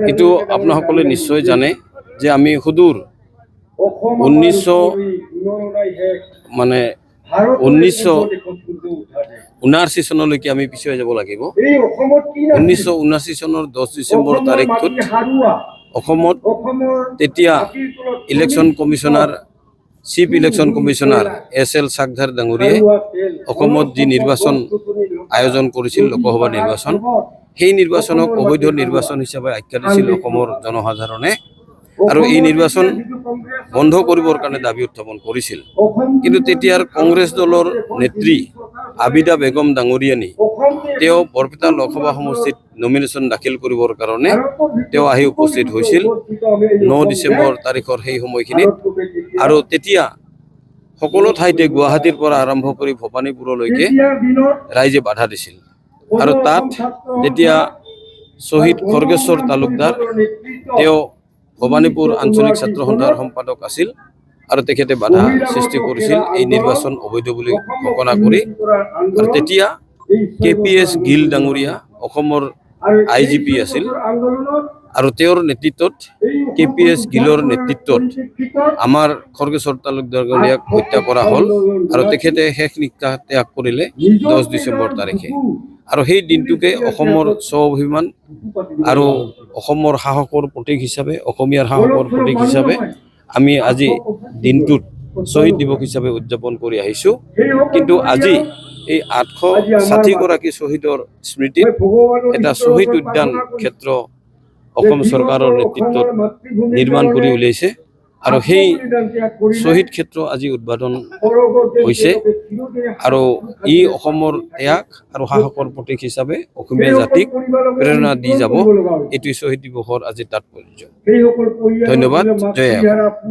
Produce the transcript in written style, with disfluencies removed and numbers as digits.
কিন্তু আপোনাসকলে নিশ্চয় জানে যে আমি সুদূৰ 1979 চনলৈকে আমি পিছুৱাই যাব লাগিব। 1979 চনৰ 10 ডিচেম্বৰ তাৰিখটোত অসমত তেতিয়া election commissioner chief election commissioner SL চাকধাৰ ডাঙৰীয়াই অসমত যি নিৰ্বাচন আয়োজন কৰিছিল লোকসভা নিৰ্বাচন, সেই নিৰ্বাচনক অবৈধ নিৰ্বাচন হিচাপে আখ্যা দিছিল অসমৰ জনসাধাৰণে আৰু এই নিৰ্বাচন বন্ধ কৰিবৰ কাৰণে দাবী উত্থাপন কৰিছিল। কিন্তু তেতিয়াৰ কংগ্ৰেছ দলৰ নেত্ৰী আবিদা বেগম ডাঙৰীয়ানী তেওঁ বৰপেটা লোকসভা সমষ্টিত নমিনেশ্যন দাখিল কৰিবৰ কাৰণে তেওঁ আহি উপস্থিত হৈছিল 9 ডিচেম্বৰ তাৰিখৰ সেই সময়খিনিত। আৰু তেতিয়া সকলো ঠাইতে গুৱাহাটীৰ পৰা আৰম্ভ কৰি ভবানীপুৰলৈকে ৰাইজে বাধা দিছিল আৰু তাত তেতিয়া শ্বহীদ খৰ্গেশ্বৰ তালুকদাৰ তেওঁ ভবানীপুৰ আঞ্চলিক ছাত্ৰ সন্থাৰ সম্পাদক আছিল আৰু তেখেতে বাধা সৃষ্টি কৰিছিল এই নিৰ্বাচন অবৈধ বুলি ঘোষণা কৰি। আৰু তেতিয়া KPS গিল ডাঙৰীয়া অসমৰ IGP আছিল আৰু তেওঁৰ নেতৃত্বত KPS গিলৰ নেতৃত্বত আমাৰ খৰ্গেশ্বৰ তালুকদাৰ ডাঙৰীয়াক হত্যা কৰা হ'ল আৰু তেখেতে শেষ নিশ্বাস ত্যাগ কৰিলে 10 ডিচেম্বৰ তাৰিখে। আৰু সেই দিনটোকে অসমৰ স্বাভিমান আৰু অসমৰ সাহসৰ প্ৰতীক হিচাপে, অসমীয়াৰ সাহসৰ প্ৰতীক হিচাপে আমি আজি দিনটোত শ্বহীদ দিৱস হিচাপে উদযাপন কৰি আহিছোঁ। কিন্তু আজি এই 860 গৰাকী শ্বহীদৰ স্মৃতিত এটা শ্বহীদ উদ্যান ক্ষেত্ৰ অসম চৰকাৰৰ নেতৃত্বত নিৰ্মাণ কৰি উলিয়াইছে আৰু সেই শ্বহীদ ক্ষেত্ৰ আজি উদ্বোধন হৈছে আৰু ই অসমৰ ত্যাগ আৰু সাহসৰ প্ৰতীক হিচাপে অসমীয়া জাতিক প্ৰেৰণা দি যাব। এইটোৱে শ্বহীদ দিৱসৰ আজি তাৎপৰ্য। ধন্যবাদ। জয় আহোম।